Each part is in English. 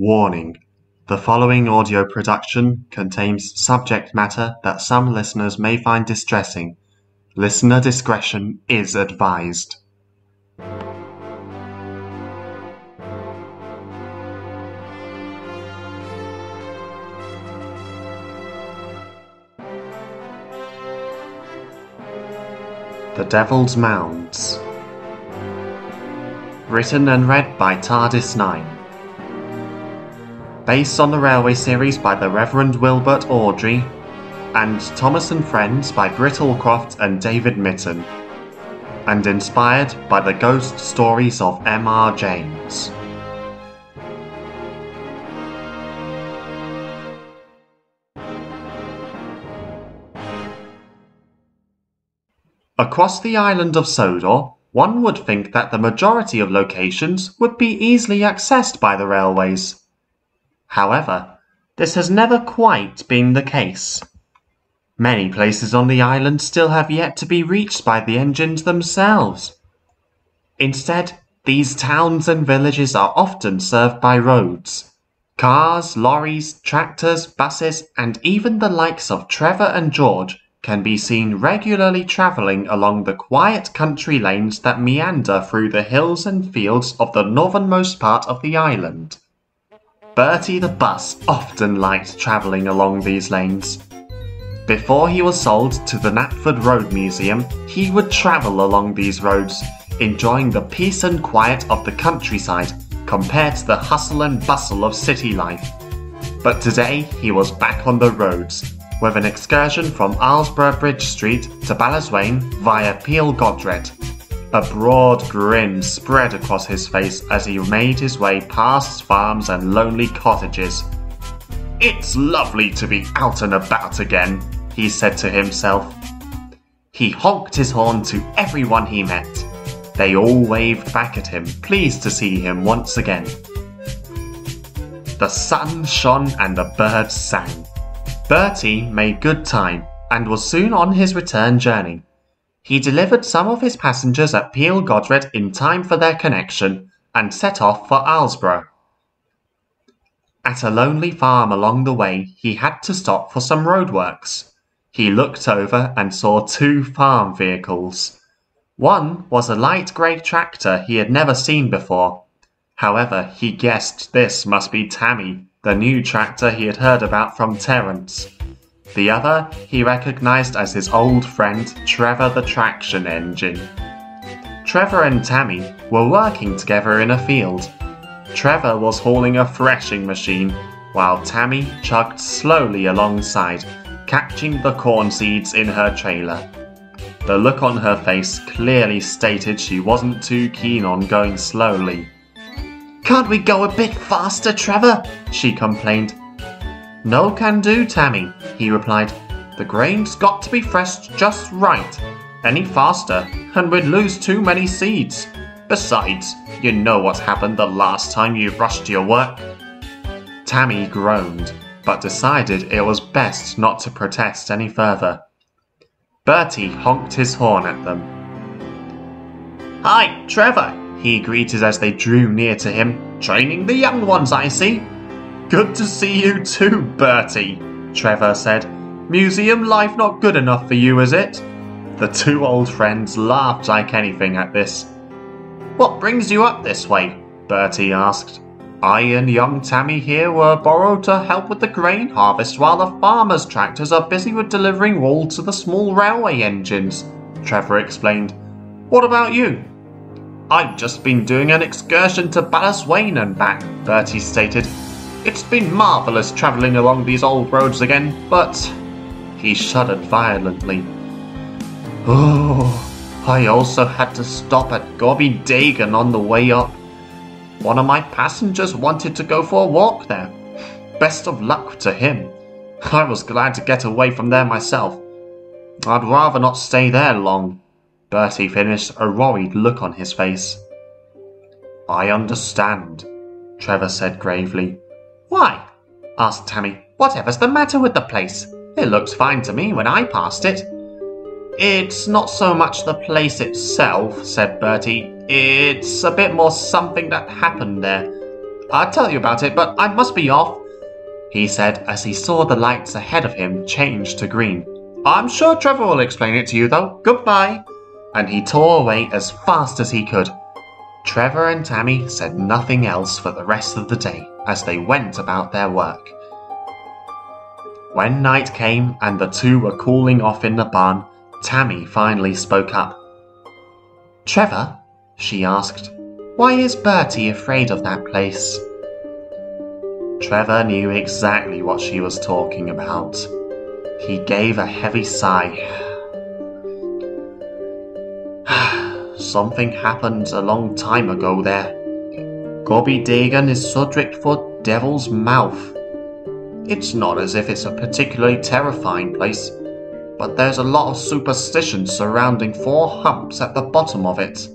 Warning: the following audio production contains subject matter that some listeners may find distressing. Listener discretion is advised. The Devil's Mounds. Written and read by TARDIS9. Based on the Railway series by the Reverend Wilbert Awdry, and Thomas and Friends by Britt Allcroft and David Mitten, and inspired by the ghost stories of M.R. James. Across the island of Sodor, one would think that the majority of locations would be easily accessed by the railways. However, this has never quite been the case. Many places on the island still have yet to be reached by the engines themselves. Instead, these towns and villages are often served by roads. Cars, lorries, tractors, buses, and even the likes of Trevor and George can be seen regularly travelling along the quiet country lanes that meander through the hills and fields of the northernmost part of the island. Bertie the bus often liked travelling along these lanes. Before he was sold to the Knapford Road Museum, he would travel along these roads, enjoying the peace and quiet of the countryside compared to the hustle and bustle of city life. But today he was back on the roads, with an excursion from Arlesborough Bridge Street to Ballaswain via Peel Godred. A broad grin spread across his face as he made his way past farms and lonely cottages. "It's lovely to be out and about again," he said to himself. He honked his horn to everyone he met. They all waved back at him, pleased to see him once again. The sun shone and the birds sang. Bertie made good time and was soon on his return journey. He delivered some of his passengers at Peel Godred in time for their connection and set off for Arlesborough. At a lonely farm along the way, he had to stop for some roadworks. He looked over and saw two farm vehicles. One was a light grey tractor he had never seen before. However, he guessed this must be Tammi, the new tractor he had heard about from Terence. The other he recognised as his old friend Trevor the traction engine. Trevor and Tammi were working together in a field. Trevor was hauling a threshing machine, while Tammi chugged slowly alongside, catching the corn seeds in her trailer. The look on her face clearly stated she wasn't too keen on going slowly. "Can't we go a bit faster, Trevor?" she complained. "No can do, Tammi," he replied. "The grain's got to be threshed just right. Any faster, and we'd lose too many seeds. Besides, you know what happened the last time you rushed your work." Tammi groaned, but decided it was best not to protest any further. Bertie honked his horn at them. "Hi, Trevor," he greeted as they drew near to him. "Training the young ones, I see." "Good to see you too, Bertie," Trevor said. "Museum life not good enough for you, is it?" The two old friends laughed like anything at this. "What brings you up this way?" Bertie asked. "I and young Tammi here were borrowed to help with the grain harvest while the farmers' tractors are busy with delivering wool to the small railway engines," Trevor explained. "What about you?" "I've just been doing an excursion to Ballaswain and back," Bertie stated. "It's been marvellous travelling along these old roads again, but..." He shuddered violently. "Oh, I also had to stop at Gob-Y-Deighan on the way up. One of my passengers wanted to go for a walk there. Best of luck to him. I was glad to get away from there myself. I'd rather not stay there long." Bertie finished, a worried look on his face. "I understand," Trevor said gravely. "Why?" asked Tammi. "Whatever's the matter with the place? It looked fine to me when I passed it." "It's not so much the place itself," said Bertie. "It's a bit more something that happened there. I'll tell you about it, but I must be off," he said as he saw the lights ahead of him change to green. "I'm sure Trevor will explain it to you, though. Goodbye." And he tore away as fast as he could. Trevor and Tammi said nothing else for the rest of the day as they went about their work. When night came and the two were cooling off in the barn, Tammi finally spoke up. "Trevor," she asked, "why is Bertie afraid of that place?" Trevor knew exactly what she was talking about. He gave a heavy sigh. "Something happened a long time ago there. Gob-Y-Deighan is subject for Devil's Mouth. It's not as if it's a particularly terrifying place, but there's a lot of superstition surrounding 4 humps at the bottom of it."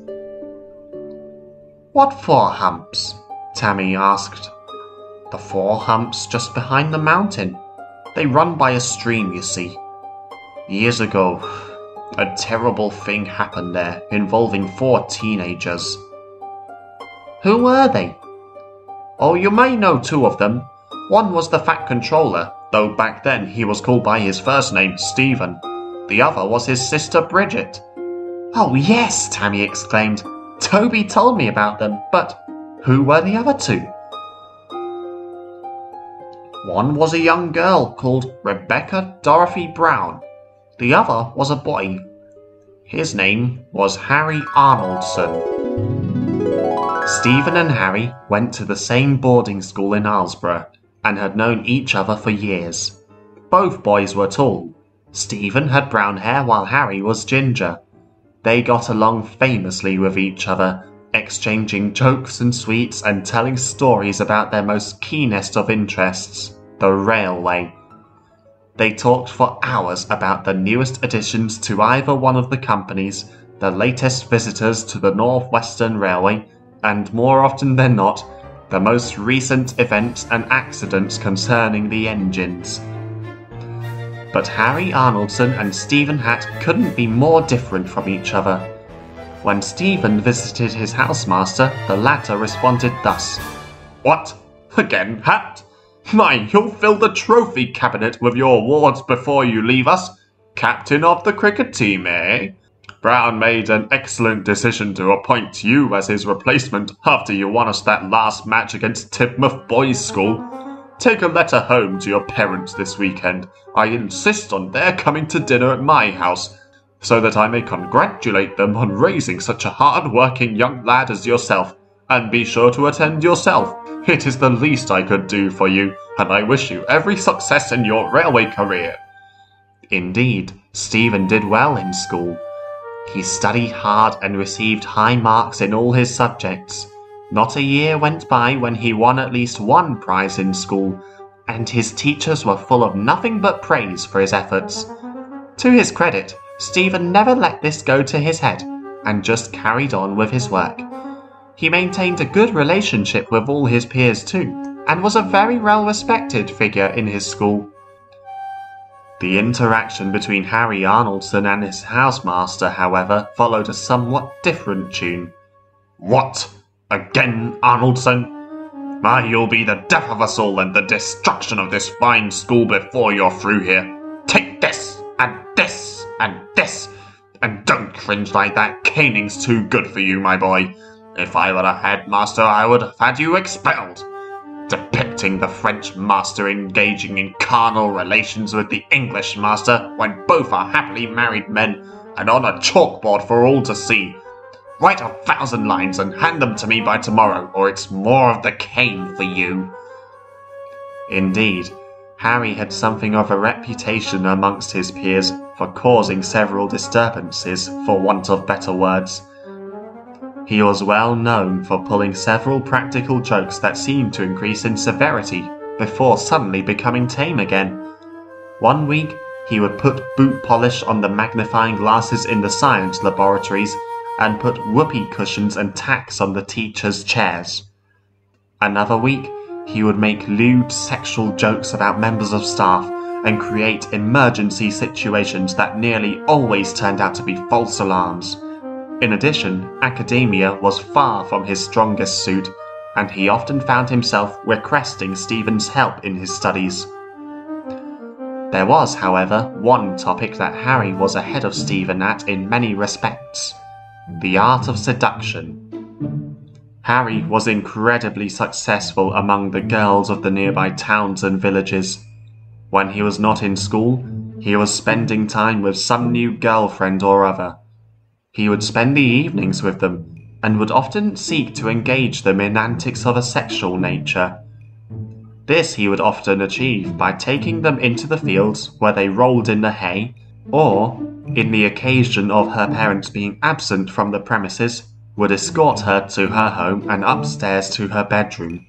"What 4 humps?" Tammi asked. "The 4 humps just behind the mountain. They run by a stream, you see. Years ago, a terrible thing happened there involving 4 teenagers." "Who were they?" "Oh, you may know 2 of them. One was the Fat Controller, though back then he was called by his first name, Stephen. The other was his sister Bridget." "Oh yes," Tammi exclaimed. "Toby told me about them, but who were the other 2? "One was a young girl called Rebecca Dorothy Brown. The other was a boy. His name was Harry Arnoldson." Stephen and Harry went to the same boarding school in Islesborough and had known each other for years. Both boys were tall. Stephen had brown hair while Harry was ginger. They got along famously with each other, exchanging jokes and sweets and telling stories about their most keenest of interests, the railway. They talked for hours about the newest additions to either one of the companies, the latest visitors to the North Western Railway, and more often than not, the most recent events and accidents concerning the engines. But Harry Arnoldson and Stephen Hatt couldn't be more different from each other. When Stephen visited his housemaster, the latter responded thus. "What? Again, Hatt? My, you'll fill the trophy cabinet with your awards before you leave us. Captain of the cricket team, eh? Brown made an excellent decision to appoint you as his replacement after you won us that last match against Tidmouth Boys' School. Take a letter home to your parents this weekend. I insist on their coming to dinner at my house, so that I may congratulate them on raising such a hard-working young lad as yourself, and be sure to attend yourself. It is the least I could do for you, and I wish you every success in your railway career." Indeed, Stephen did well in school. He studied hard and received high marks in all his subjects. Not a year went by when he won at least one prize in school, and his teachers were full of nothing but praise for his efforts. To his credit, Stephen never let this go to his head, and just carried on with his work. He maintained a good relationship with all his peers too, and was a very well-respected figure in his school. The interaction between Harry Arnoldson and his housemaster, however, followed a somewhat different tune. "What? Again, Arnoldson? My, you'll be the death of us all and the destruction of this fine school before you're through here. Take this, and this, and this, and don't cringe like that. Caning's too good for you, my boy. If I were a headmaster, I would have had you expelled." Depicting the French master engaging in carnal relations with the English master when both are happily married men, and on a chalkboard for all to see. Write 1,000 lines and hand them to me by tomorrow, or it's more of the cane for you. Indeed, Harry had something of a reputation amongst his peers for causing several disturbances, for want of better words. He was well known for pulling several practical jokes that seemed to increase in severity before suddenly becoming tame again. One week, he would put boot polish on the magnifying glasses in the science laboratories and put whoopee cushions and tacks on the teachers' chairs. Another week, he would make lewd sexual jokes about members of staff and create emergency situations that nearly always turned out to be false alarms. In addition, academia was far from his strongest suit, and he often found himself requesting Stephen's help in his studies. There was, however, one topic that Harry was ahead of Stephen at in many respects: the art of seduction. Harry was incredibly successful among the girls of the nearby towns and villages. When he was not in school, he was spending time with some new girlfriend or other. He would spend the evenings with them, and would often seek to engage them in antics of a sexual nature. This he would often achieve by taking them into the fields where they rolled in the hay, or, in the occasion of her parents being absent from the premises, would escort her to her home and upstairs to her bedroom.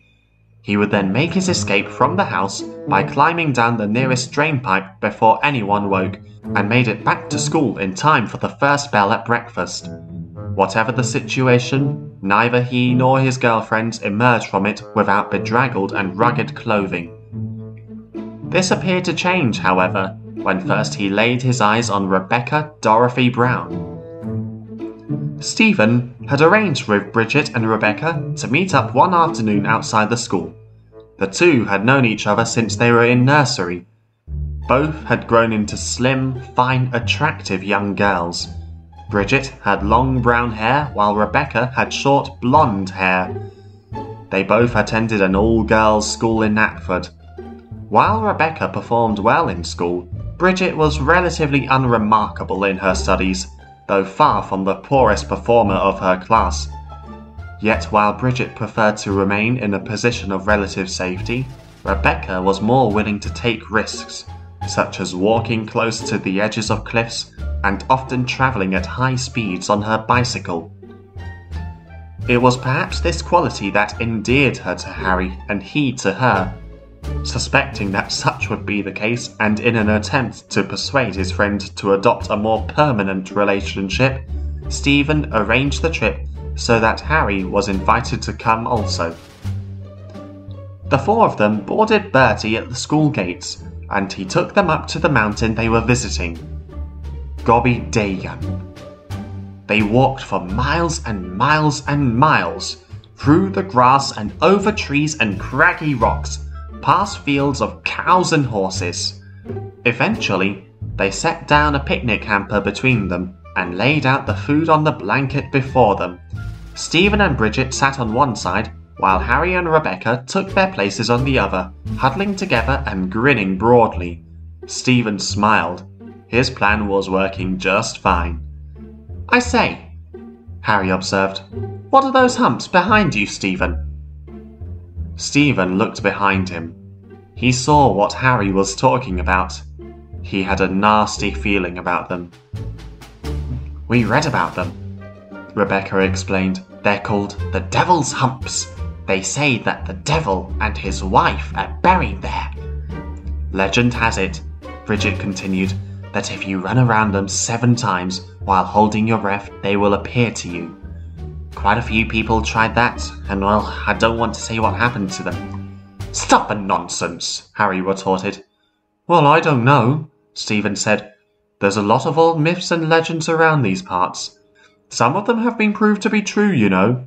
He would then make his escape from the house by climbing down the nearest drainpipe before anyone woke, and made it back to school in time for the first bell at breakfast. Whatever the situation, neither he nor his girlfriends emerged from it without bedraggled and rugged clothing. This appeared to change, however, when first he laid his eyes on Rebecca Dorothy Brown. Stephen had arranged with Bridget and Rebecca to meet up one afternoon outside the school. The two had known each other since they were in nursery. Both had grown into slim, fine, attractive young girls. Bridget had long brown hair, while Rebecca had short blonde hair. They both attended an all-girls school in Knapford. While Rebecca performed well in school, Bridget was relatively unremarkable in her studies, though far from the poorest performer of her class. Yet while Bridget preferred to remain in a position of relative safety, Rebecca was more willing to take risks, such as walking close to the edges of cliffs and often travelling at high speeds on her bicycle. It was perhaps this quality that endeared her to Harry and he to her. Suspecting that such would be the case, and in an attempt to persuade his friend to adopt a more permanent relationship, Stephen arranged the trip so that Harry was invited to come also. The four of them boarded Bertie at the school gates, and he took them up to the mountain they were visiting, Gob-Y-Deighan. They walked for miles and miles and miles, through the grass and over trees and craggy rocks, past fields of cows and horses. Eventually, they set down a picnic hamper between them and laid out the food on the blanket before them. Stephen and Bridget sat on one side, while Harry and Rebecca took their places on the other, huddling together and grinning broadly. Stephen smiled. His plan was working just fine. "I say," Harry observed, "what are those humps behind you, Stephen?" Stephen looked behind him. He saw what Harry was talking about. He had a nasty feeling about them. "We read about them," Rebecca explained. "They're called the Devil's Humps. They say that the devil and his wife are buried there. Legend has it," Bridget continued, "that if you run around them 7 times while holding your breath, they will appear to you. Quite a few people tried that, and well, I don't want to say what happened to them." "Stop the nonsense," Harry retorted. "Well, I don't know," Stephen said. "There's a lot of old myths and legends around these parts. Some of them have been proved to be true, you know."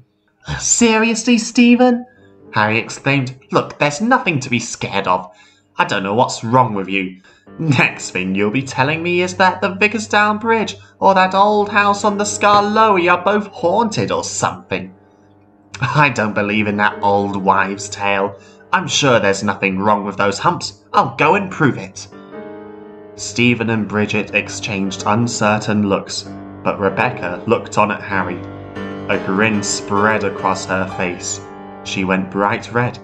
"Seriously, Stephen?" Harry exclaimed. "Look, there's nothing to be scared of. I don't know what's wrong with you. Next thing you'll be telling me is that the Vickersdown Bridge or that old house on the Skarloey are both haunted or something. I don't believe in that old wives' tale. I'm sure there's nothing wrong with those humps. I'll go and prove it." Stephen and Bridget exchanged uncertain looks, but Rebecca looked on at Harry. A grin spread across her face. She went bright red.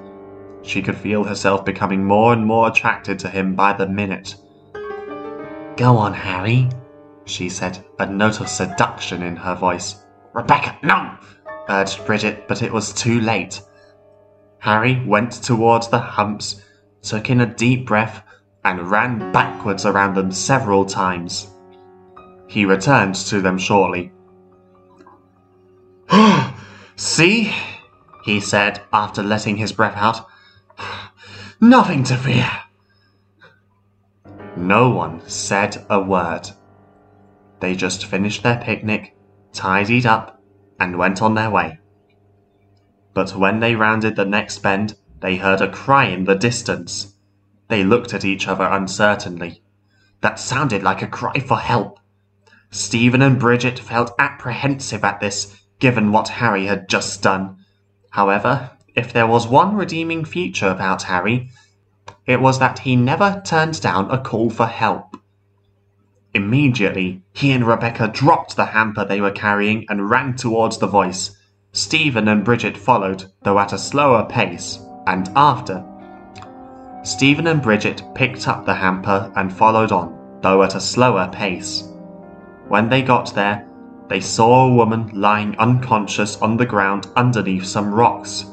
She could feel herself becoming more and more attracted to him by the minute. "Go on, Harry," she said, a note of seduction in her voice. "Rebecca, no!" urged Bridget, but it was too late. Harry went towards the humps, took in a deep breath, and ran backwards around them several times. He returned to them shortly. "See?" he said, after letting his breath out. "Nothing to fear." No one said a word. They just finished their picnic, tidied up, and went on their way. But when they rounded the next bend, they heard a cry in the distance. They looked at each other uncertainly. That sounded like a cry for help. Stephen and Bridget felt apprehensive at this, given what Harry had just done. However, if there was one redeeming feature about Harry, it was that he never turned down a call for help. Immediately, he and Rebecca dropped the hamper they were carrying and ran towards the voice. Stephen and Bridget followed, though at a slower pace, and after. Stephen and Bridget picked up the hamper and followed on, though at a slower pace. When they got there, they saw a woman lying unconscious on the ground underneath some rocks.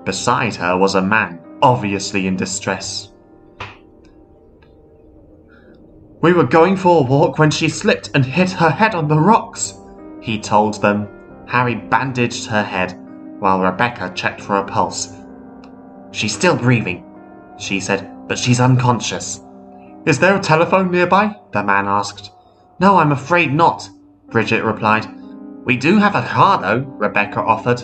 Beside her was a man, obviously in distress. "We were going for a walk when she slipped and hit her head on the rocks," he told them. Harry bandaged her head, while Rebecca checked for a pulse. "She's still breathing," she said, "but she's unconscious." "Is there a telephone nearby?" the man asked. "No, I'm afraid not," Bridget replied. "We do have a car, though," Rebecca offered.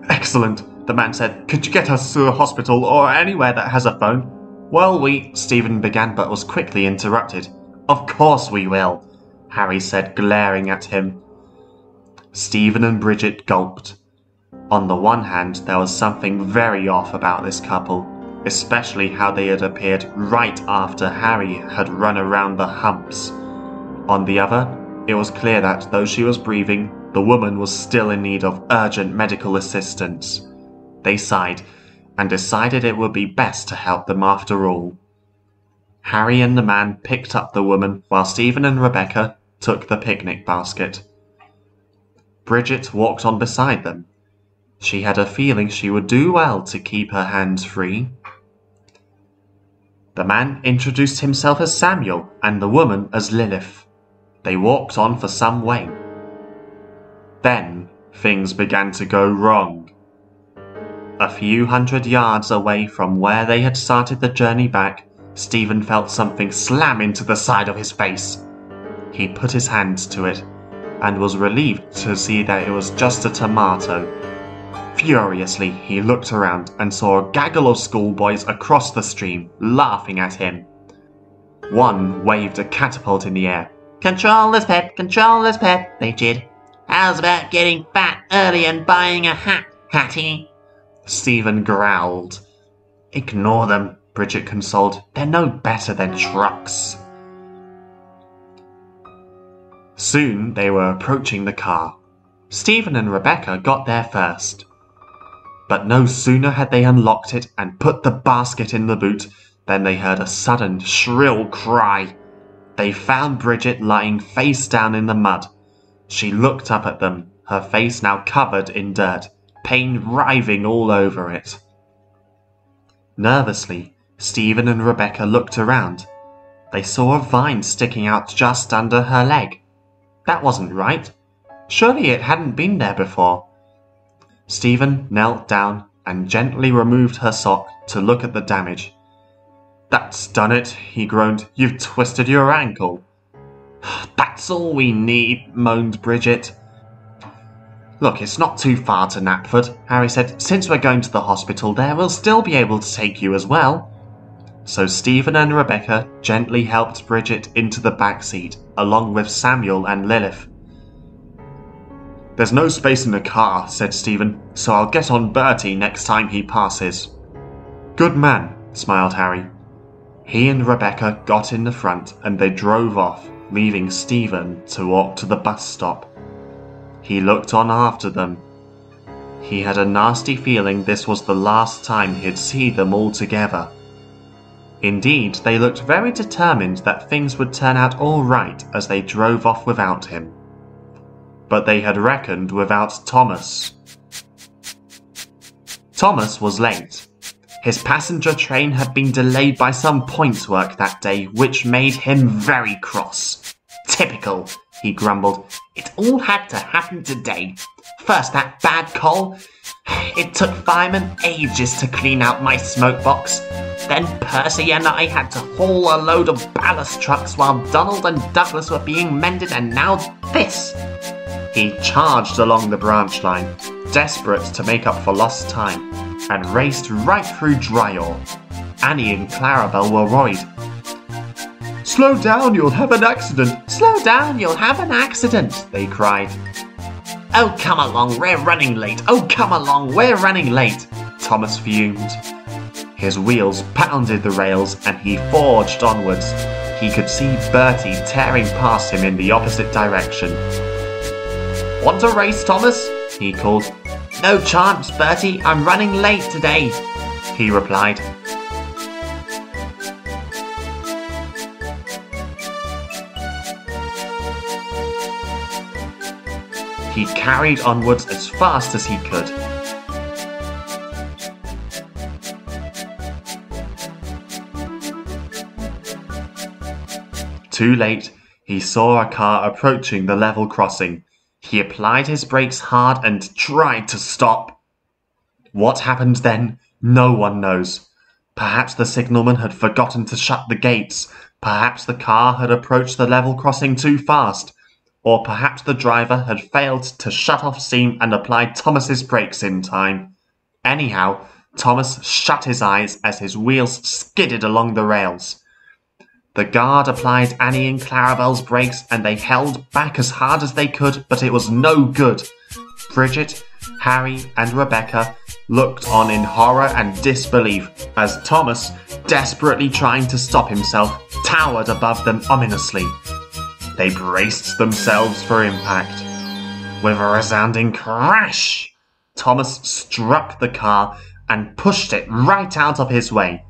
"Excellent," the man said. "Could you get us to a hospital or anywhere that has a phone?" "Well, Stephen began but was quickly interrupted. "Of course we will," Harry said, glaring at him. Stephen and Bridget gulped. On the one hand, there was something very off about this couple, especially how they had appeared right after Harry had run around the Humps. On the other, it was clear that though she was breathing, the woman was still in need of urgent medical assistance. They sighed, and decided it would be best to help them after all. Harry and the man picked up the woman, while Stephen and Rebecca took the picnic basket. Bridget walked on beside them. She had a feeling she would do well to keep her hands free. The man introduced himself as Samuel, and the woman as Lilith. They walked on for some way. Then things began to go wrong. A few hundred yards away from where they had started the journey back, Stephen felt something slam into the side of his face. He put his hand to it, and was relieved to see that it was just a tomato. Furiously, he looked around and saw a gaggle of schoolboys across the stream, laughing at him. One waved a catapult in the air. Control this pet, they jeered. "How's about getting fat early and buying a hat, Hattie?" Stephen growled. "Ignore them," Bridget consoled. "They're no better than trucks." Soon they were approaching the car. Stephen and Rebecca got there first. But no sooner had they unlocked it and put the basket in the boot than they heard a sudden shrill cry. They found Bridget lying face down in the mud. She looked up at them, her face now covered in dirt, pain writhing all over it. Nervously, Stephen and Rebecca looked around. They saw a vine sticking out just under her leg. That wasn't right. Surely it hadn't been there before. Stephen knelt down and gently removed her sock to look at the damage. "That's done it," he groaned. "You've twisted your ankle." "That's all we need," moaned Bridget. "Look, it's not too far to Knapford," Harry said. "Since we're going to the hospital there, we'll still be able to take you as well." So Stephen and Rebecca gently helped Bridget into the back seat, along with Samuel and Lilith. "There's no space in the car," said Stephen, "so I'll get on Bertie next time he passes." "Good man," smiled Harry. He and Rebecca got in the front and they drove off, leaving Stephen to walk to the bus stop. He looked on after them. He had a nasty feeling this was the last time he'd see them all together. Indeed, they looked very determined that things would turn out all right as they drove off without him. But they had reckoned without Thomas. Thomas was late. His passenger train had been delayed by some points work that day, which made him very cross. "Typical," he grumbled. "It all had to happen today. First that bad coal. It took firemen ages to clean out my smoke box. Then Percy and I had to haul a load of ballast trucks while Donald and Douglas were being mended, and now this." He charged along the branch line. desperate to make up for lost time, and raced right through Dryaw. Annie and Clarabel were worried. "Slow down, you'll have an accident! Slow down, you'll have an accident!" they cried. "Oh, come along, we're running late! Oh, come along, we're running late!" Thomas fumed. His wheels pounded the rails and he forged onwards. He could see Bertie tearing past him in the opposite direction. "Want a race, Thomas?" he called. "No chance, Bertie, I'm running late today," he replied. He carried onwards as fast as he could. Too late, he saw a car approaching the level crossing. He applied his brakes hard and tried to stop. What happened then, no one knows. Perhaps the signalman had forgotten to shut the gates. Perhaps the car had approached the level crossing too fast. Or perhaps the driver had failed to shut off steam and apply Thomas's brakes in time. Anyhow, Thomas shut his eyes as his wheels skidded along the rails. The guard applied Annie and Clarabel's brakes and they held back as hard as they could, but it was no good. Bridget, Harry and Rebecca looked on in horror and disbelief as Thomas, desperately trying to stop himself, towered above them ominously. They braced themselves for impact. With a resounding crash, Thomas struck the car and pushed it right out of his way.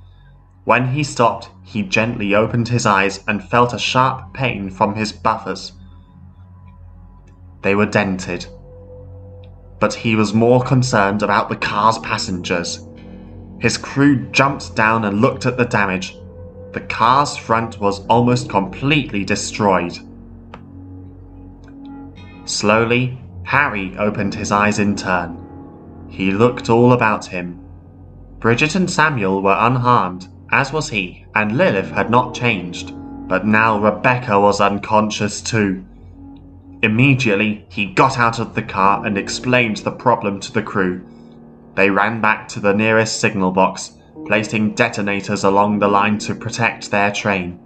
When he stopped, he gently opened his eyes and felt a sharp pain from his buffers. They were dented. But he was more concerned about the car's passengers. His crew jumped down and looked at the damage. The car's front was almost completely destroyed. Slowly, Harry opened his eyes in turn. He looked all about him. Bridget and Samuel were unharmed, as was he, and Lilith had not changed, but now Rebecca was unconscious too. Immediately, he got out of the car and explained the problem to the crew. They ran back to the nearest signal box, placing detonators along the line to protect their train.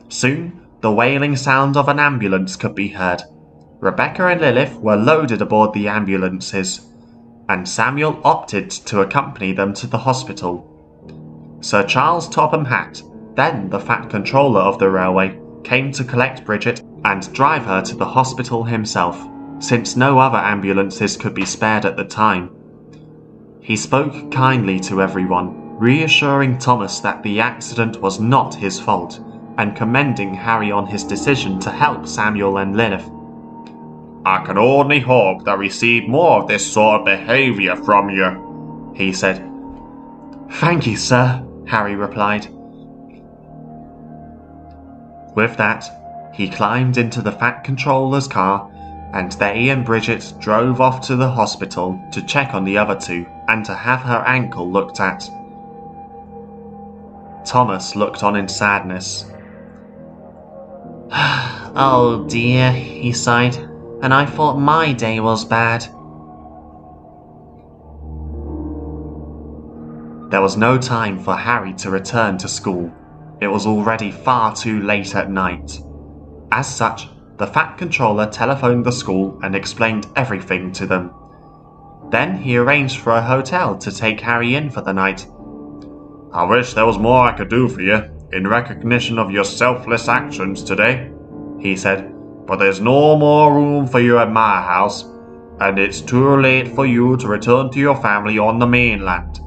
Soon, the wailing sound of an ambulance could be heard. Rebecca and Lilith were loaded aboard the ambulances, and Samuel opted to accompany them to the hospital. Sir Charles Topham Hatt, then the Fat Controller of the railway, came to collect Bridget and drive her to the hospital himself, since no other ambulances could be spared at the time. He spoke kindly to everyone, reassuring Thomas that the accident was not his fault, and commending Harry on his decision to help Samuel and Lilith. "I can only hope that we see more of this sort of behaviour from you," he said. "Thank you, sir," Harry replied. With that, he climbed into the Fat Controller's car, and they and Bridget drove off to the hospital to check on the other two and to have her ankle looked at. Thomas looked on in sadness. "Oh dear," he sighed, "and I thought my day was bad." There was no time for Harry to return to school. It was already far too late at night. As such, the Fat Controller telephoned the school and explained everything to them. Then he arranged for a hotel to take Harry in for the night. "I wish there was more I could do for you, in recognition of your selfless actions today," he said, "but there's no more room for you at my house, and it's too late for you to return to your family on the mainland."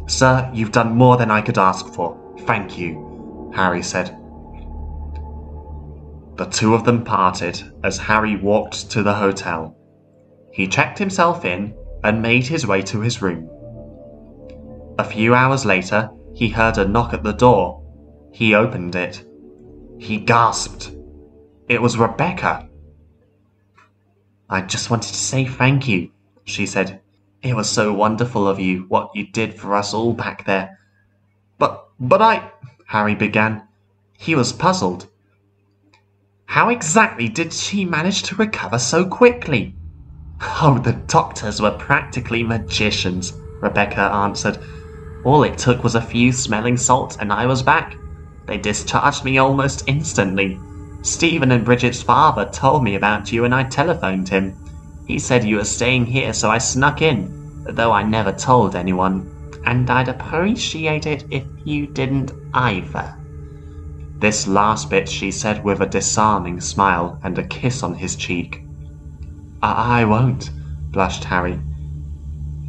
"Sir, you've done more than I could ask for. Thank you," Harry said. The two of them parted as Harry walked to the hotel. He checked himself in and made his way to his room. A few hours later, he heard a knock at the door. He opened it. He gasped. It was Rebecca. "I just wanted to say thank you," she said. "It was so wonderful of you, what you did for us all back there." But I... Harry began. He was puzzled. How exactly did she manage to recover so quickly? Oh, the doctors were practically magicians, Rebecca answered. All it took was a few smelling salts and I was back. They discharged me almost instantly. Stephen and Bridget's father told me about you and I telephoned him. He said you were staying here, so I snuck in, though I never told anyone. And I'd appreciate it if you didn't either. This last bit she said with a disarming smile and a kiss on his cheek. I won't, blushed Harry.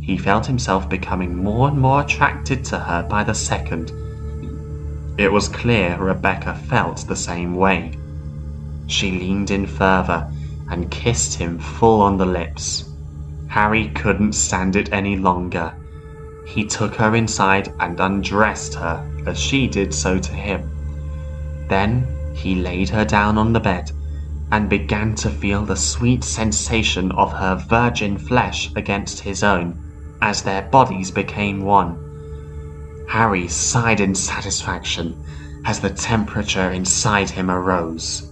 He felt himself becoming more and more attracted to her by the second. It was clear Rebecca felt the same way. She leaned in further and kissed him full on the lips. Harry couldn't stand it any longer. He took her inside and undressed her as she did so to him. Then he laid her down on the bed and began to feel the sweet sensation of her virgin flesh against his own as their bodies became one. Harry sighed in satisfaction as the temperature inside him arose.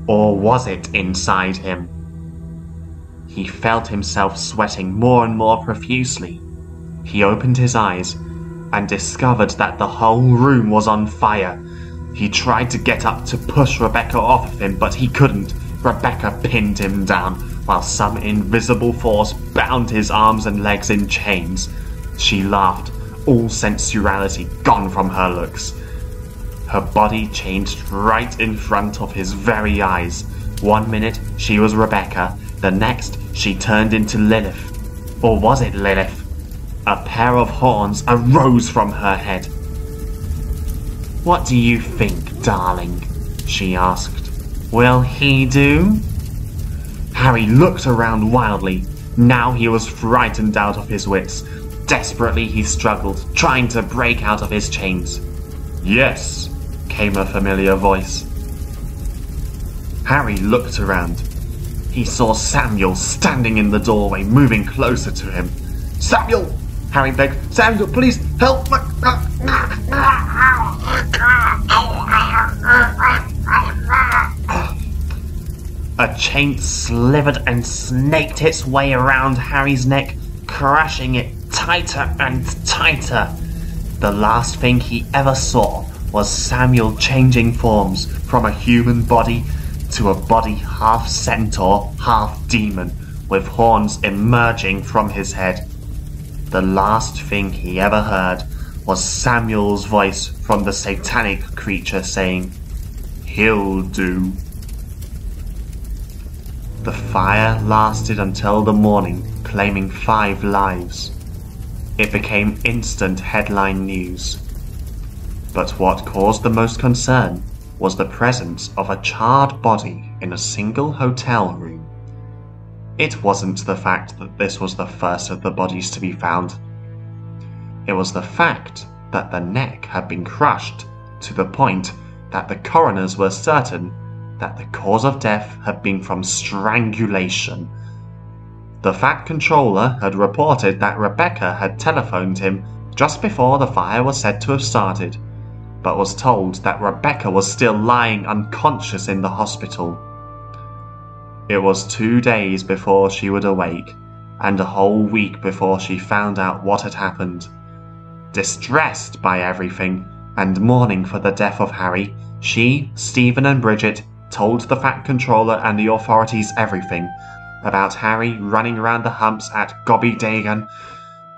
Or was it inside him? He felt himself sweating more and more profusely. He opened his eyes and discovered that the whole room was on fire. He tried to get up to push Rebecca off of him, but he couldn't. Rebecca pinned him down, while some invisible force bound his arms and legs in chains. She laughed, all sensuality gone from her looks. Her body changed right in front of his very eyes. 1 minute she was Rebecca, the next she turned into Lilith. Or was it Lilith? A pair of horns arose from her head. "What do you think, darling?" she asked. "Will he do?" Harry looked around wildly. Now he was frightened out of his wits. Desperately he struggled, trying to break out of his chains. "Yes," came a familiar voice. Harry looked around. He saw Samuel standing in the doorway, moving closer to him. "Samuel!" Harry begged. "Samuel, please help me!" A chain slivered and snaked its way around Harry's neck, crushing it tighter and tighter. The last thing he ever saw was Samuel changing forms from a human body to a body half centaur, half demon, with horns emerging from his head. The last thing he ever heard was Samuel's voice from the satanic creature saying, "He'll do." The fire lasted until the morning, claiming 5 lives. It became instant headline news. But what caused the most concern was the presence of a charred body in a single hotel room. It wasn't the fact that this was the first of the bodies to be found. It was the fact that the neck had been crushed to the point that the coroners were certain that the cause of death had been from strangulation. The Fat Controller had reported that Rebecca had telephoned him just before the fire was said to have started, but was told that Rebecca was still lying unconscious in the hospital. It was 2 days before she would awake, and a whole week before she found out what had happened. Distressed by everything, and mourning for the death of Harry, she, Stephen and Bridget told the Fat Controller and the authorities everything, about Harry running around the Humps at Gob-Y-Deighan,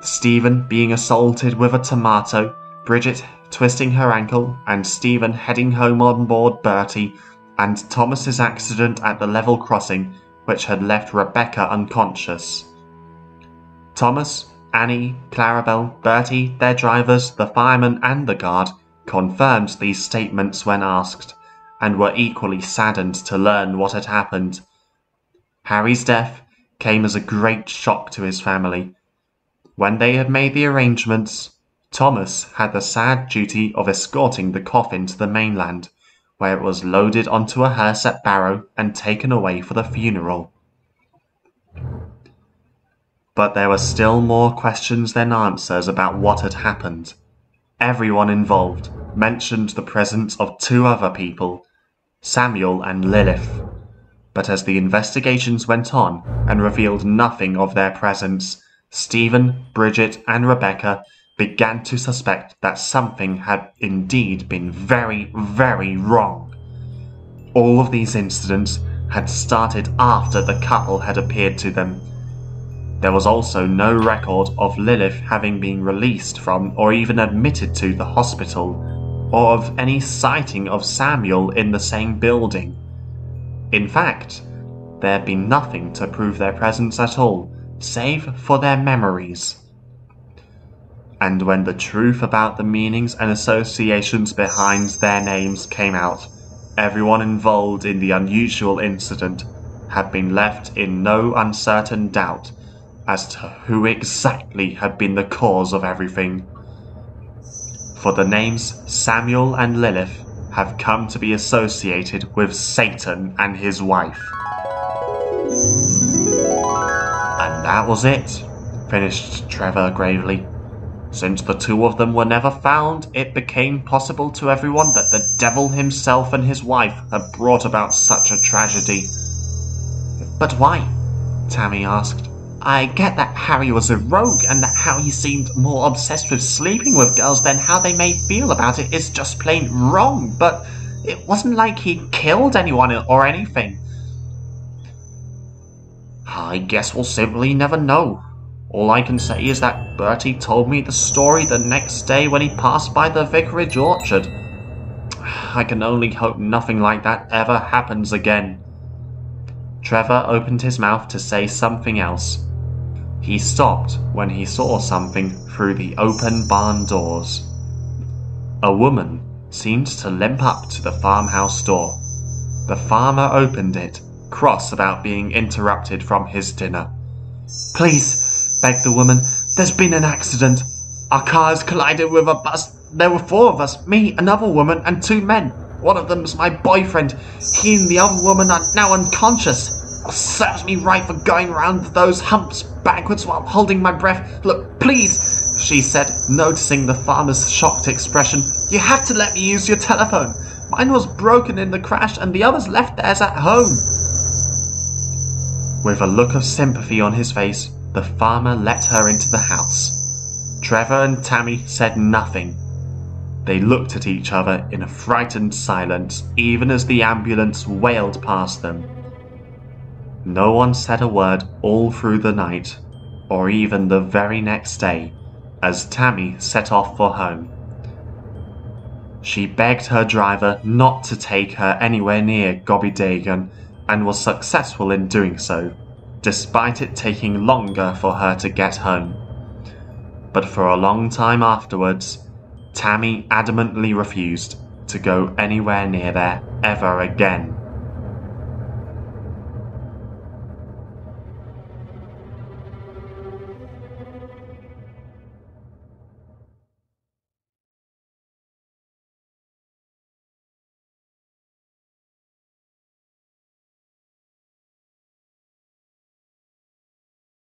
Stephen being assaulted with a tomato, Bridget twisting her ankle, and Stephen heading home on board Bertie, and Thomas's accident at the level crossing, which had left Rebecca unconscious. Thomas, Annie, Clarabelle, Bertie, their drivers, the fireman and the guard confirmed these statements when asked, and were equally saddened to learn what had happened. Harry's death came as a great shock to his family. When they had made the arrangements, Thomas had the sad duty of escorting the coffin to the mainland, where it was loaded onto a hearse at Barrow and taken away for the funeral. But there were still more questions than answers about what had happened. Everyone involved mentioned the presence of 2 other people, Samuel and Lilith. But as the investigations went on and revealed nothing of their presence, Stephen, Bridget, and Rebecca began to suspect that something had indeed been very, very wrong. All of these incidents had started after the couple had appeared to them. There was also no record of Lilith having been released from or even admitted to the hospital, or of any sighting of Samuel in the same building. In fact, there had been nothing to prove their presence at all, save for their memories. And when the truth about the meanings and associations behind their names came out, everyone involved in the unusual incident had been left in no uncertain doubt as to who exactly had been the cause of everything. For the names Samuel and Lilith have come to be associated with Satan and his wife. And that was it, finished Trevor gravely. Since the two of them were never found, it became possible to everyone that the devil himself and his wife had brought about such a tragedy. But why? Tammi asked. I get that Harry was a rogue and that how he seemed more obsessed with sleeping with girls than how they may feel about it is just plain wrong, but it wasn't like he killed anyone or anything. I guess we'll simply never know. All I can say is that Bertie told me the story the next day when he passed by the vicarage orchard. I can only hope nothing like that ever happens again. Trevor opened his mouth to say something else. He stopped when he saw something through the open barn doors. A woman seemed to limp up to the farmhouse door. The farmer opened it, cross about being interrupted from his dinner. Please, begged the woman, there's been an accident. Our car has collided with a bus. There were 4 of us, me, another woman, and 2 men. One of them's my boyfriend. He and the other woman are now unconscious. Serves me right for going around those humps backwards while holding my breath. Look, please, she said, noticing the farmer's shocked expression. You have to let me use your telephone. Mine was broken in the crash and the others left theirs at home. With a look of sympathy on his face, the farmer let her into the house. Trevor and Tammi said nothing. They looked at each other in a frightened silence, even as the ambulance wailed past them. No one said a word all through the night, or even the very next day, as Tammi set off for home. She begged her driver not to take her anywhere near Gob-Y-Deighan, and was successful in doing so, despite it taking longer for her to get home. But for a long time afterwards, Tammi adamantly refused to go anywhere near there ever again.